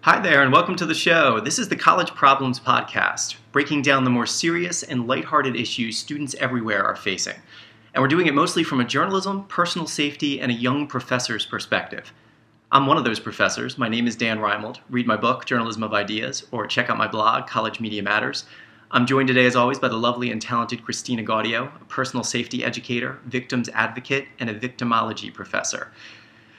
Hi there, and welcome to the show. This is the College Problems Podcast, breaking down the more serious and lighthearted issues students everywhere are facing. And we're doing it mostly from a journalism, personal safety, and a young professor's perspective. I'm one of those professors. My name is Dan Reimold. Read my book, Journalism of Ideas, or check out my blog, College Media Matters. I'm joined today, as always, by the lovely and talented Christina Gaudio, a personal safety educator, victims advocate, and a victimology professor.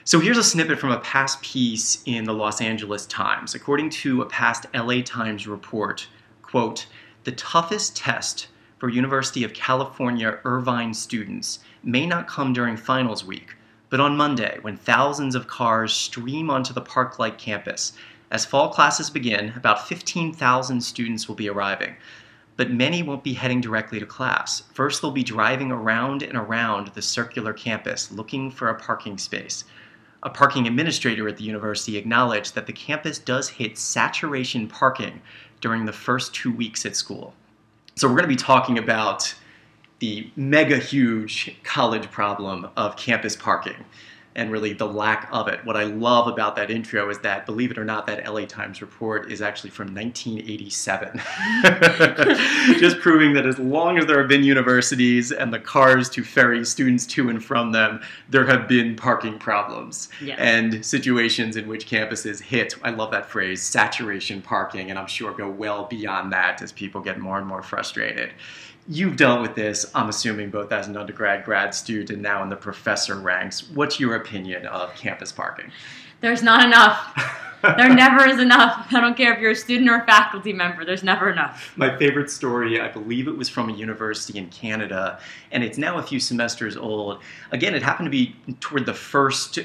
So here's a snippet from a past piece in the Los Angeles Times. According to a past LA Times report, quote, "The toughest test for University of California Irvine students may not come during finals week, but on Monday when thousands of cars stream onto the park-like campus. As fall classes begin, about 15,000 students will be arriving. But many won't be heading directly to class. First, they'll be driving around and around the circular campus looking for a parking space. A parking administrator at the university acknowledged that the campus does hit saturation parking during the first 2 weeks at school." So we're going to be talking about the mega huge college problem of campus parking and really the lack of it. What I love about that intro is that, believe it or not, that LA Times report is actually from 1987. Just proving that as long as there have been universities and the cars to ferry students to and from them, there have been parking problems and situations in which campuses hit, I love that phrase, saturation parking, and I'm sure go well beyond that as people get more and more frustrated. You've dealt with this, I'm assuming, both as an undergrad, grad student, and now in the professor ranks. What's your opinion of campus parking? There's not enough. There never is enough. I don't care if you're a student or a faculty member. There's never enough. My favorite story, I believe it was from a university in Canada, and it's now a few semesters old. Again, it happened to be toward the first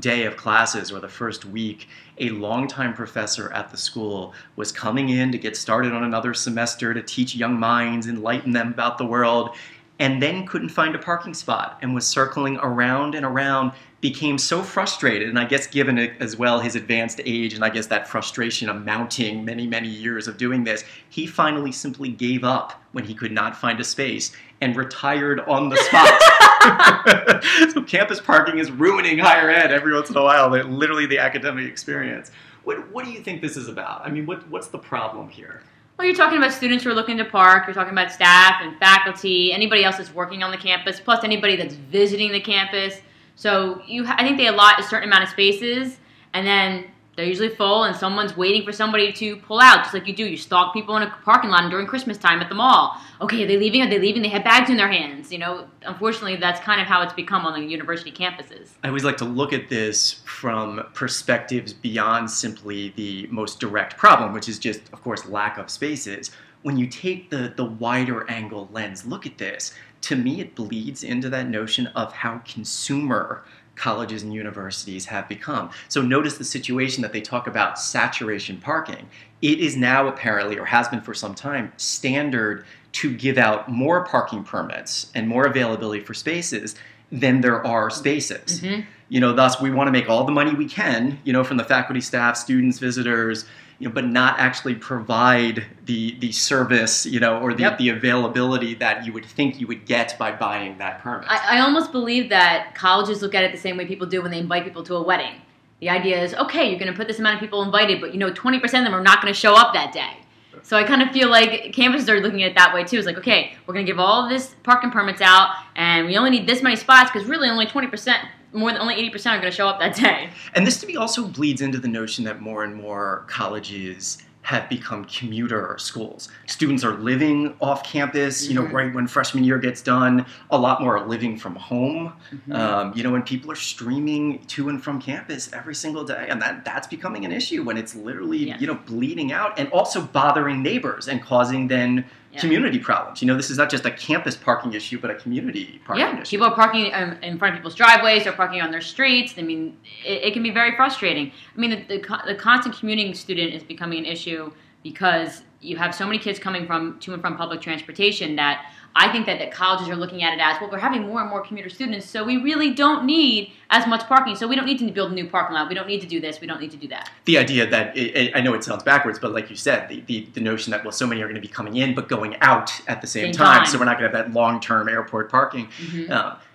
day of classes or the first week. A longtime professor at the school was coming in to get started on another semester to teach young minds, enlighten them about the world, and then couldn't find a parking spot and was circling around and around, became so frustrated, and I guess given as well his advanced age and I guess that frustration amounting many, many years of doing this, he finally simply gave up when he could not find a space and retired on the spot. So campus parking is ruining higher ed every once in a while, literally the academic experience. What do you think this is about? I mean, what's the problem here? Well, you're talking about students who are looking to park. You're talking about staff and faculty, anybody else that's working on the campus, plus anybody that's visiting the campus. So I think they allot a certain amount of spaces, and then they're usually full, and someone's waiting for somebody to pull out, just like you do. You stalk people in a parking lot during Christmas time at the mall. Okay, are they leaving? Are they leaving? They have bags in their hands. You know, unfortunately, that's kind of how it's become on the university campuses. I always like to look at this from perspectives beyond simply the most direct problem, which is just, of course, lack of spaces. When you take the wider angle lens, look at this. To me, it bleeds into that notion of how consumer colleges and universities have become. So notice the situation that they talk about saturation parking. It is now apparently, or has been for some time, standard to give out more parking permits and more availability for spaces than there are spaces. Mm-hmm. You know, thus we want to make all the money we can, you know, from the faculty, staff, students, visitors, you know, but not actually provide the service, you know, or the availability that you would think you would get by buying that permit. I almost believe that colleges look at it the same way people do when they invite people to a wedding. The idea is, okay, you're going to put this amount of people invited, but, you know, 20% of them are not going to show up that day. So I kind of feel like campuses are looking at it that way too. It's like, okay, we're going to give all of this parking permits out, and we only need this many spots because really only 20%, more than only 80% are going to show up that day. And this to me also bleeds into the notion that more and more colleges have become commuter schools. Students are living off campus, you know, right when freshman year gets done. A lot more are living from home, you know, and people are streaming to and from campus every single day. And that's becoming an issue when it's literally, you know, bleeding out and also bothering neighbors and causing then community problems. You know, this is not just a campus parking issue, but a community parking issue. People are parking in front of people's driveways, they're parking on their streets. I mean, it can be very frustrating. I mean, the constant commuting student is becoming an issue because you have so many kids coming to and from public transportation that I think that colleges are looking at it as, well, we're having more and more commuter students, so we really don't need as much parking. So we don't need to build a new parking lot. We don't need to do this. We don't need to do that. The idea that, I know it sounds backwards, but like you said, the notion that, well, so many are going to be coming in but going out at the same time, so we're not going to have that long-term airport parking.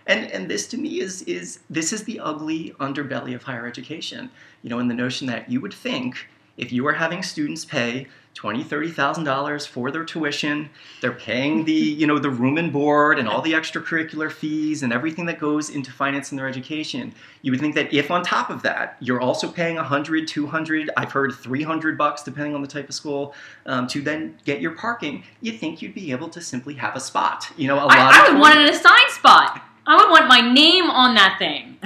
And this to me this is the ugly underbelly of higher education. You know, in the notion that you would think if you are having students pay $20,000, $30,000 for their tuition, they're paying the the room and board and all the extracurricular fees and everything that goes into financing their education, you would think that if on top of that you're also paying $100, $200, I've heard $300 depending on the type of school, to then get your parking, you'd think you'd be able to simply have a spot. I would want an assigned spot. I would want my name on that thing.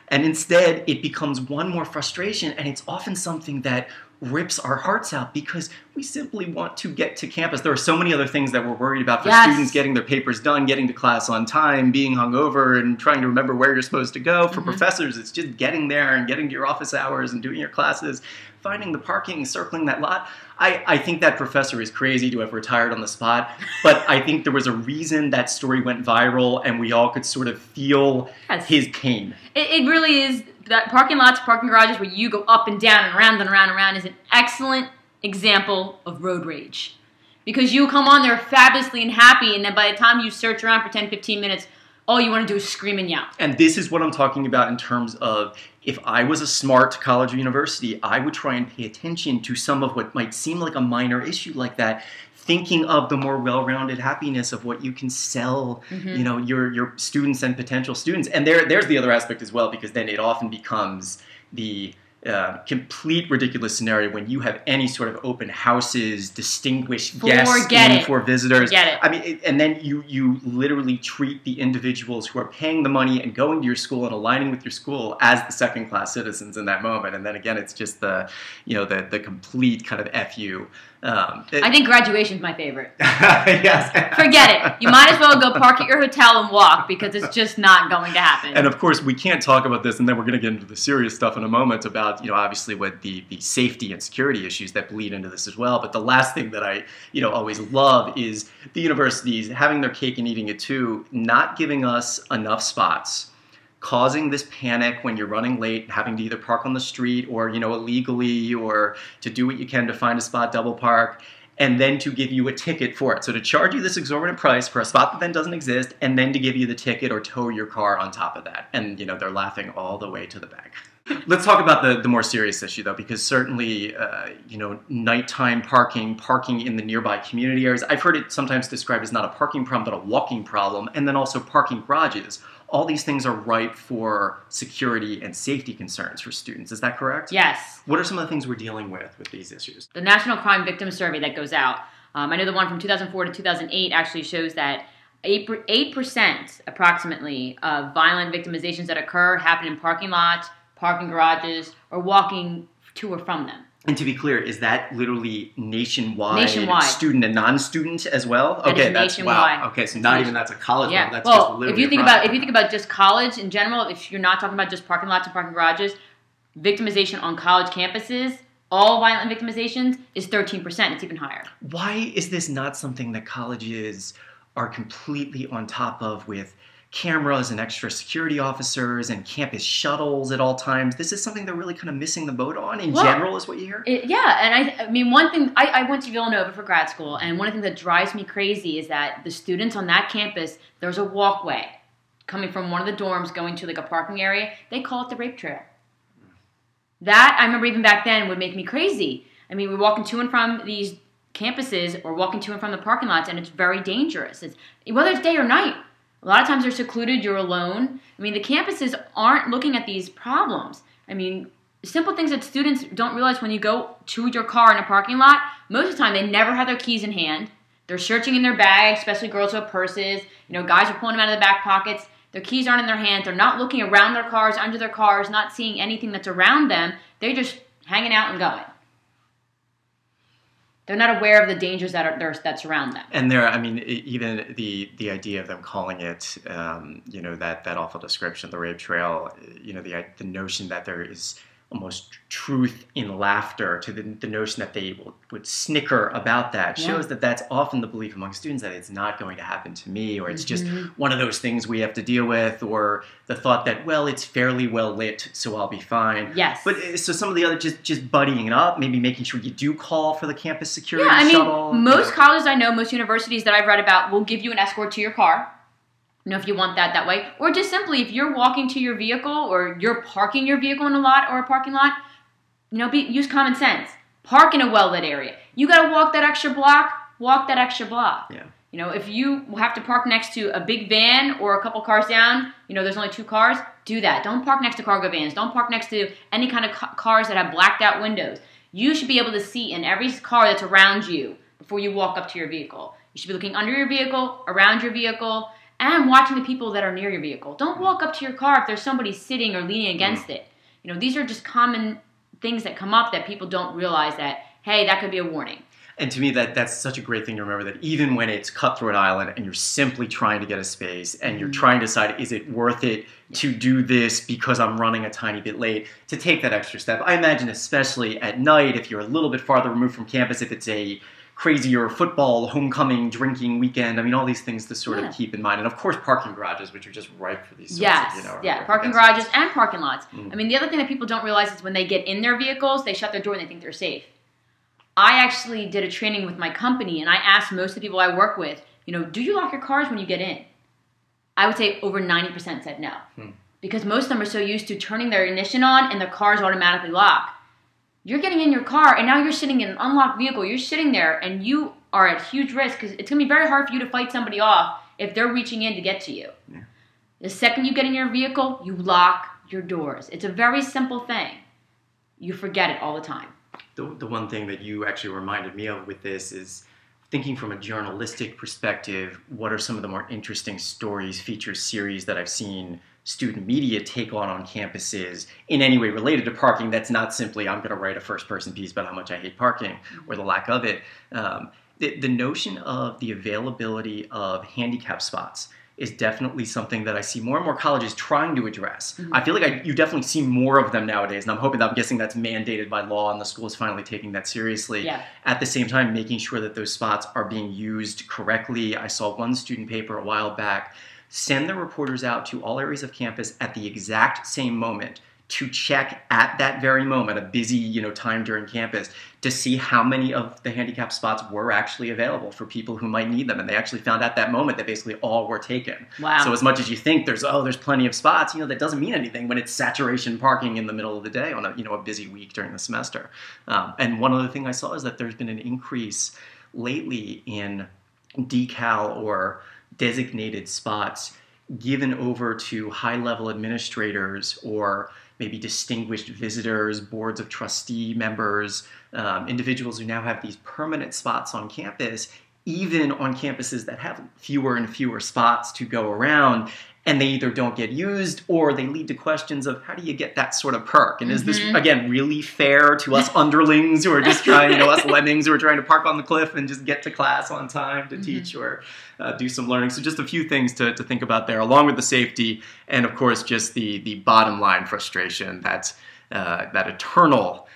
And instead, it becomes one more frustration, and it's often something that rips our hearts out because we simply want to get to campus. There are so many other things that we're worried about for students: getting their papers done, getting to class on time, being hungover, and trying to remember where you're supposed to go. For professors, it's just getting there and getting to your office hours and doing your classes, finding the parking, circling that lot. I think that professor is crazy to have retired on the spot, but I think there was a reason that story went viral and we all could sort of feel his pain. It really is. That parking lots, parking garages where you go up and down and around and around and around is an excellent example of road rage. Because you come on there fabulously and happy, and then by the time you search around for 10, 15 minutes, all you want to do is scream and yell. And this is what I'm talking about in terms of, if I was a smart college or university, I would try and pay attention to some of what might seem like a minor issue like that, thinking of the more well-rounded happiness of what you can sell, your students and potential students. And there's the other aspect as well, because then it often becomes the complete ridiculous scenario when you have any sort of open houses, distinguished guests for visitors. I mean, and then you literally treat the individuals who are paying the money and going to your school and aligning with your school as the second-class citizens in that moment. And then again, it's just the complete kind of FU. I think graduation's my favorite. Yes. Forget it. You might as well go park at your hotel and walk, because it's just not going to happen. And of course, we can't talk about this, and then we're going to get into the serious stuff in a moment about, obviously what the safety and security issues that bleed into this as well. But the last thing that I, always love is the universities having their cake and eating it too, not giving us enough spots, causing this panic when you're running late, having to either park on the street or, illegally, or to do what you can to find a spot, double park, and then to give you a ticket for it. So to charge you this exorbitant price for a spot that then doesn't exist, and then to give you the ticket or tow your car on top of that. And, they're laughing all the way to the bank. Let's talk about the more serious issue, though, because certainly, nighttime parking in the nearby community areas, I've heard it sometimes described as not a parking problem, but a walking problem, and then also parking garages. All these things are ripe for security and safety concerns for students. Is that correct? Yes. What are some of the things we're dealing with these issues? The National Crime Victim Survey that goes out, I know the one from 2004 to 2008 actually shows that 8% approximately of violent victimizations that occur happen in parking lots, parking garages, or walking to or from them. And to be clear, is that literally nationwide, student and non-student as well? Okay, that's nationwide. Wow. Okay, so not even that's a college level. That's just literally if you think about just college in general, if you're not talking about just parking lots and parking garages, victimization on college campuses, all violent victimizations is 13%. It's even higher. Why is this not something that colleges are completely on top of with cameras and extra security officers and campus shuttles at all times? This is something they're really kind of missing the boat on in general, is what you hear? And I mean, one thing, I went to Villanova for grad school, and one of the things that drives me crazy is that the students on that campus, there's a walkway coming from one of the dorms going to like a parking area. They call it the rape trail. That, I remember even back then, would make me crazy. I mean, we're walking to and from these campuses or walking to and from the parking lots, and it's very dangerous. Whether it's day or night. A lot of times they're secluded, you're alone. I mean, the campuses aren't looking at these problems. I mean, simple things that students don't realize when you go to your car in a parking lot, most of the time they never have their keys in hand. They're searching in their bags, especially girls who have purses. Guys are pulling them out of the back pockets. Their keys aren't in their hands. They're not looking around their cars, under their cars, not seeing anything that's around them. They're just hanging out and going. They're not aware of the dangers that surround them. And even the idea of them calling it, that awful description, the rape trail, the notion that there is almost truth in laughter, to the notion that they would snicker about that, shows that that's often the belief among students, that it's not going to happen to me, or it's just one of those things we have to deal with, or the thought that, well, it's fairly well lit, so I'll be fine. Yes. But so some of the other, just buddying it up, maybe making sure you do call for the campus security shuttle. Most colleges I know, most universities that I've read about will give you an escort to your car. If you want that way. Or just simply, if you're walking to your vehicle or you're parking your vehicle in a lot or a parking lot, use common sense. Park in a well-lit area. You got to walk that extra block, walk that extra block. Yeah. You know, if you have to park next to a big van or a couple cars down, you know, there's only 2 cars, do that. Don't park next to cargo vans. Don't park next to any kind of cars that have blacked out windows. You should be able to see in every car that's around you before you walk up to your vehicle. You should be looking under your vehicle, around your vehicle, and watching the people that are near your vehicle. Don't walk up to your car if there's somebody sitting or leaning against it. You know, these are just common things that come up that people don't realize that, hey, that could be a warning. And to me, that's such a great thing to remember, that even when it's cutthroat island and you're simply trying to get a space and you're trying to decide, is it worth it to do this because I'm running a tiny bit late, to take that extra step. I imagine especially at night, if you're a little bit farther removed from campus, if it's a crazier football, homecoming, drinking weekend, I mean, all these things to sort of keep in mind. And of course, parking garages, which are just ripe for these sorts of, parking garages and parking lots. I mean, the other thing that people don't realize is when they get in their vehicles, they shut their door and they think they're safe. I actually did a training with my company, and I asked most of the people I work with, you know, do you lock your cars when you get in? I would say over 90% said no. Because most of them are so used to turning their ignition on and their cars automatically lock. You're getting in your car, and now you're sitting in an unlocked vehicle. You're sitting there, and you are at huge risk because it's going to be very hard for you to fight somebody off if they're reaching in to get to you. Yeah. The second you get in your vehicle, you lock your doors. It's a very simple thing. You forget it all the time. The one thing that you actually reminded me of with this is thinking from a journalistic perspective, what are some of the more interesting stories, features, series that I've seen student media take on campuses in any way related to parking that's not simply, I'm going to write a first-person piece about how much I hate parking or the lack of it. The notion of the availability of handicap spots is definitely something that I see more and more colleges trying to address. I feel like you definitely see more of them nowadays, and I'm guessing that's mandated by law, and the school is finally taking that seriously. Yeah. At the same time, making sure that those spots are being used correctly. I saw one student paper a while back send the reporters out to all areas of campus at the exact same moment to check at that very moment, a busy time during campus, to see how many of the handicap spots were actually available for people who might need them. And they actually found at that moment that basically all were taken. Wow. So as much as you think there's plenty of spots, that doesn't mean anything when it's saturation parking in the middle of the day on a busy week during the semester. And one other thing I saw is that there's been an increase lately in decal or designated spots given over to high-level administrators or maybe distinguished visitors, boards of trustee members, individuals who now have these permanent spots on campus, even on campuses that have fewer and fewer spots to go around, and they either don't get used or they lead to questions of how do you get that sort of perk? And is this, again, really fair to us underlings who are just trying, us lemmings who are trying to park on the cliff and just get to class on time to teach or do some learning? So just a few things to think about there, along with the safety and, of course, just the bottom line frustration, that eternal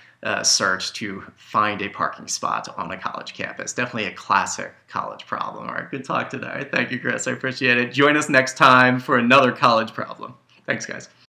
search to find a parking spot on the college campus. Definitely a classic college problem. All right, good talk today. Thank you, Chris. I appreciate it. Join us next time for another college problem. Thanks, guys.